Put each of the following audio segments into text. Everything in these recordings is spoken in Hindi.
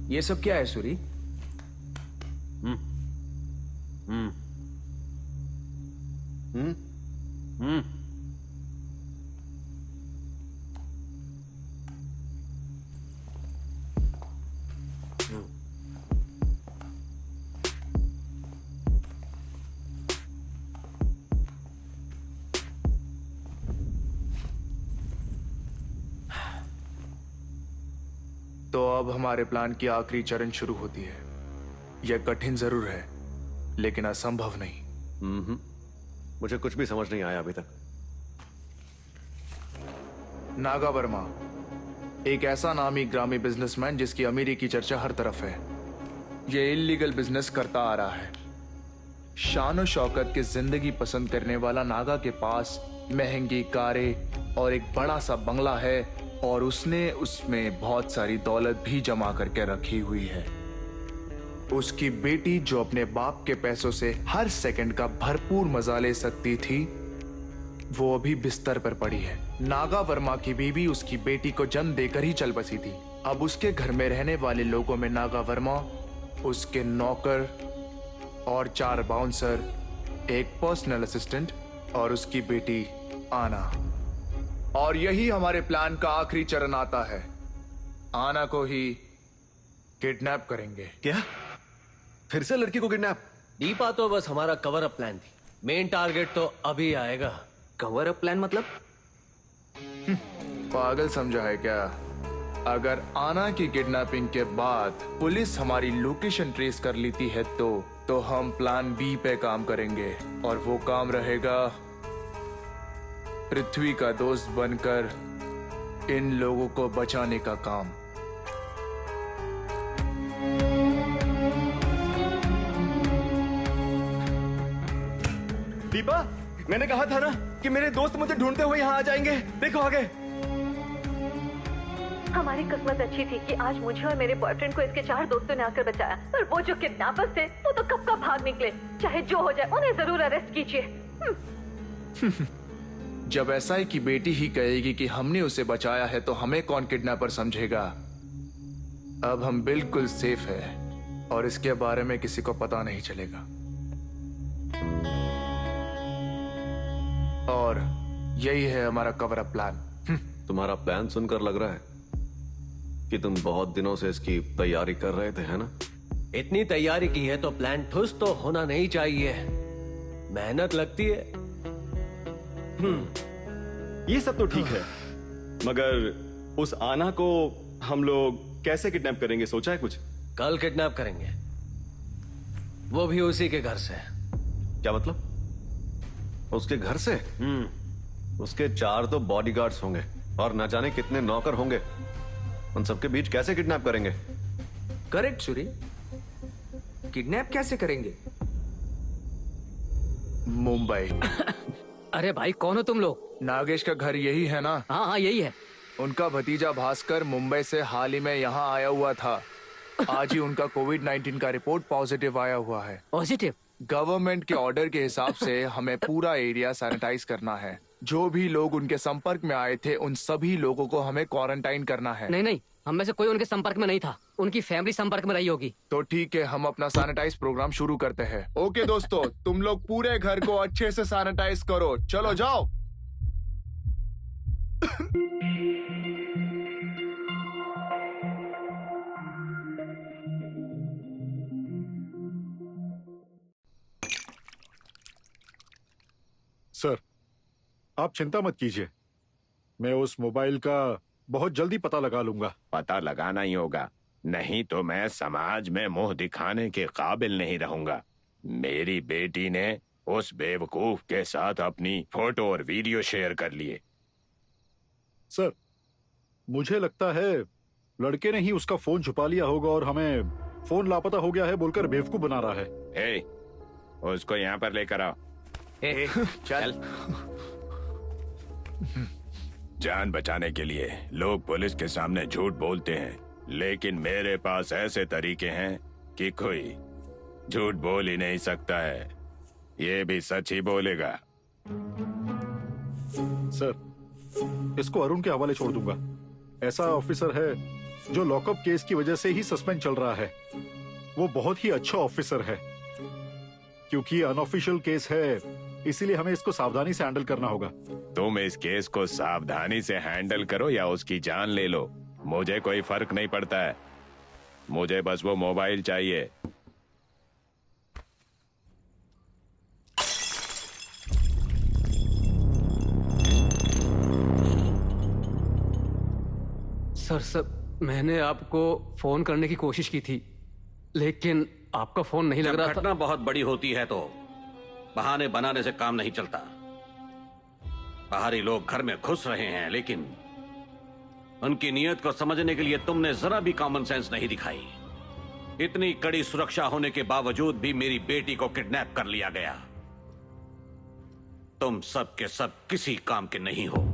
ये सब क्या है सूरी? हम्म हम्म हम्म तो अब हमारे प्लान की आखिरी चरण शुरू होती है। यह कठिन जरूर है, लेकिन असंभव नहीं। मुझे कुछ भी समझ नहीं आया अभी तक। नागा वर्मा एक ऐसा नामी ग्रामीण बिजनेसमैन जिसकी अमीरी की चर्चा हर तरफ है। यह इल्लीगल बिजनेस करता आ रहा है। शान शौकत की जिंदगी पसंद करने वाला नागा के पास महंगी कारें और एक बड़ा सा बंगला है, और उसने उसमें बहुत सारी दौलत भी जमा करके रखी हुई है। उसकी बेटी जो अपने बाप के पैसों से हर सेकंड का भरपूर मजा ले सकती थी, वो अभी बिस्तर पर पड़ी है। नागा वर्मा की बीवी उसकी बेटी को जन्म देकर ही चल बसी थी। अब उसके घर में रहने वाले लोगों में नागा वर्मा, उसके नौकर और 4 बाउंसर, एक पर्सनल असिस्टेंट और उसकी बेटी आना। और यही हमारे प्लान का आखिरी चरण आता है। आना को ही किडनैप करेंगे। क्या? फिर से लड़की को किडनैप? दीपा तो बस हमारा कवर अप प्लान थी। मेन टारगेट तो अभी आएगा। कवर अप प्लान मतलब? पागल समझा है क्या? अगर आना की किडनैपिंग के बाद पुलिस हमारी लोकेशन ट्रेस कर लेती है तो हम प्लान बी पे काम करेंगे, और वो काम रहेगा पृथ्वी का दोस्त बनकर इन लोगों को बचाने का काम। दीपा, मैंने कहा था ना कि मेरे दोस्त मुझे ढूंढते हुए यहाँ आ जाएंगे। देखो आ गए। हमारी किस्मत अच्छी थी कि आज मुझे और मेरे बॉयफ्रेंड को इसके 4 दोस्तों ने आकर बचाया, पर वो जो किडनैपर्स थे वो तो कब का भाग निकले। चाहे जो हो जाए उन्हें जरूर अरेस्ट कीजिए। जब एसआई की बेटी ही कहेगी कि हमने उसे बचाया है, तो हमें कौन किडनैपर समझेगा? अब हम बिल्कुल सेफ है और इसके बारे में किसी को पता नहीं चलेगा। और यही है हमारा कवर अप प्लान। तुम्हारा प्लान सुनकर लग रहा है कि तुम बहुत दिनों से इसकी तैयारी कर रहे थे, है ना? इतनी तैयारी की है तो प्लान ठुस तो होना नहीं चाहिए। मेहनत लगती है। ये सब तो ठीक है, मगर उस आना को हम लोग कैसे किडनैप करेंगे? सोचा है कुछ? कल किडनैप करेंगे, वो भी उसी के घर से। क्या मतलब? उसके घर से? उसके 4 तो बॉडीगार्ड्स होंगे और न जाने कितने नौकर होंगे। उन सबके बीच कैसे किडनैप करेंगे? करेक्ट सूरी। किडनैप कैसे करेंगे? मुंबई। अरे भाई कौन हो तुम लोग? नागेश का घर यही है ना? हाँ हाँ यही है। उनका भतीजा भास्कर मुंबई से हाल ही में यहाँ आया हुआ था। आज ही उनका कोविड-19 का रिपोर्ट पॉजिटिव आया हुआ है। पॉजिटिव? गवर्नमेंट के ऑर्डर के हिसाब से हमें पूरा एरिया सैनिटाइज करना है। जो भी लोग उनके संपर्क में आए थे उन सभी लोगों को हमें क्वारंटाइन करना है। नहीं नहीं, हम में से कोई उनके संपर्क में नहीं था। उनकी फैमिली संपर्क में रही होगी। तो ठीक है, हम अपना सैनिटाइज प्रोग्राम शुरू करते हैं। ओके दोस्तों, तुम लोग पूरे घर को अच्छे से सैनिटाइज करो। चलो जाओ। सर, आप चिंता मत कीजिए, मैं उस मोबाइल का बहुत जल्दी पता लगा लूंगा। पता लगाना ही होगा, नहीं तो मैं समाज में मुंह दिखाने के काबिल नहीं रहूंगा। मेरी बेटी ने उस बेवकूफ के साथ अपनी फोटो और वीडियो शेयर कर लिए। सर, मुझे लगता है लड़के ने ही उसका फोन छुपा लिया होगा और हमें फोन लापता हो गया है बोलकर बेवकूफ बना रहा है। हे, उसको यहाँ पर लेकर आओ। चल। जान बचाने के लिए लोग पुलिस के सामने झूठ बोलते हैं, लेकिन मेरे पास ऐसे तरीके हैं कि कोई झूठ बोल ही नहीं सकता है। ये भी सच ही बोलेगा। सर, इसको अरुण के हवाले छोड़ दूंगा। ऐसा ऑफिसर है जो लॉकअप केस की वजह से ही सस्पेंड चल रहा है, वो बहुत ही अच्छा ऑफिसर है। क्योंकि अनऑफिशियल केस है, इसीलिए हमें इसको सावधानी से हैंडल करना होगा। तुम इस केस को सावधानी से हैंडल करो या उसकी जान ले लो, मुझे कोई फर्क नहीं पड़ता है। मुझे बस वो मोबाइल चाहिए। सर मैंने आपको फोन करने की कोशिश की थी, लेकिन आपका फोन नहीं लग जब रहा था। घटना बहुत बड़ी होती है तो बहाने बनाने से काम नहीं चलता। बाहरी लोग घर में घुस रहे हैं, लेकिन उनकी नीयत को समझने के लिए तुमने जरा भी कॉमन सेंस नहीं दिखाई। इतनी कड़ी सुरक्षा होने के बावजूद भी मेरी बेटी को किडनैप कर लिया गया। तुम सब के सब किसी काम के नहीं हो।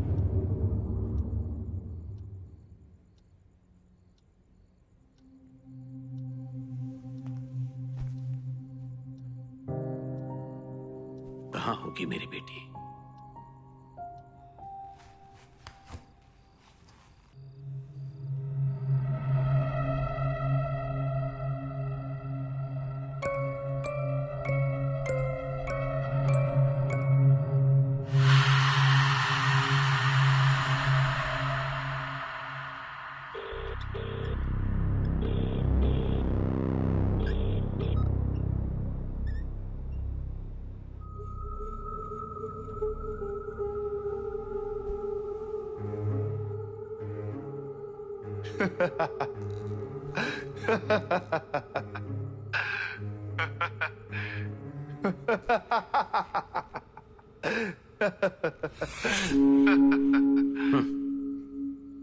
कहां होगी मेरी बेटी?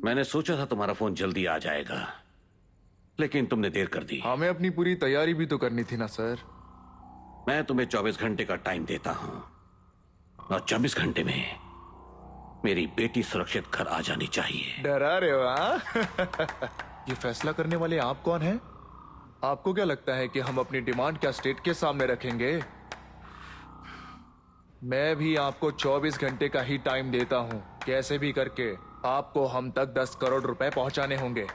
मैंने सोचा था तुम्हारा फोन जल्दी आ जाएगा, लेकिन तुमने देर कर दी। हमें अपनी पूरी तैयारी भी तो करनी थी ना सर। मैं तुम्हें 24 घंटे का टाइम देता हूं, और 24 घंटे में मेरी बेटी सुरक्षित घर आ जानी चाहिए। डरा रहे हो हाँ? ये फैसला करने वाले आप कौन हैं? आपको क्या लगता है कि हम अपनी डिमांड क्या स्टेट के सामने रखेंगे? मैं भी आपको 24 घंटे का ही टाइम देता हूं। कैसे भी करके आपको हम तक 10 करोड़ रुपए पहुंचाने होंगे।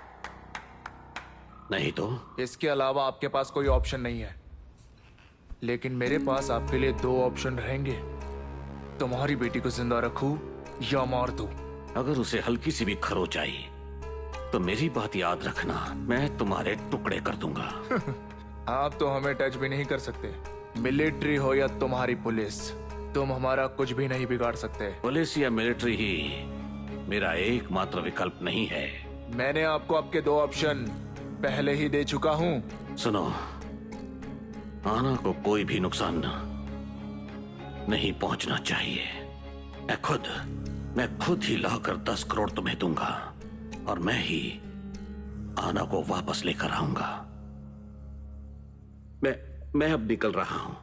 नहीं तो इसके अलावा आपके पास कोई ऑप्शन नहीं है। लेकिन मेरे पास आपके लिए 2 ऑप्शन रहेंगे। तुम्हारी बेटी को जिंदा रखूं या मार दूं। अगर उसे हल्की सी भी खरोच आई तो मेरी बात याद रखना, मैं तुम्हारे टुकड़े कर दूंगा। आप तो हमें टच भी नहीं कर सकते। मिलिट्री हो या तुम्हारी पुलिस, तुम हमारा कुछ भी नहीं बिगाड़ सकते। पुलिस या मिलिट्री ही मेरा एकमात्र विकल्प नहीं है। मैंने आपको आपके 2 ऑप्शन पहले ही दे चुका हूं। सुनो, आना को कोई भी नुकसान नहीं पहुंचना चाहिए। मैं खुद ही लाकर 10 करोड़ तुम्हें दूंगा, और मैं ही आना को वापस लेकर आऊंगा। मैं अब निकल रहा हूं।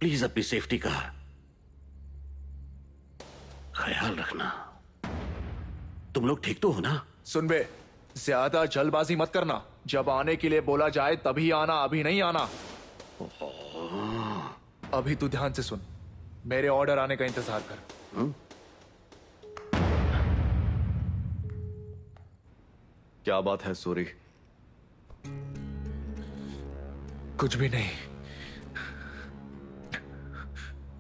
प्लीज अपनी सेफ्टी का ख्याल रखना। तुम लोग ठीक तो हो ना? सुन बे, ज्यादा जल्दबाजी मत करना। जब आने के लिए बोला जाए तभी आना, अभी नहीं आना। अभी तू ध्यान से सुन, मेरे ऑर्डर आने का इंतजार कर। क्या बात है सूरी? कुछ भी नहीं।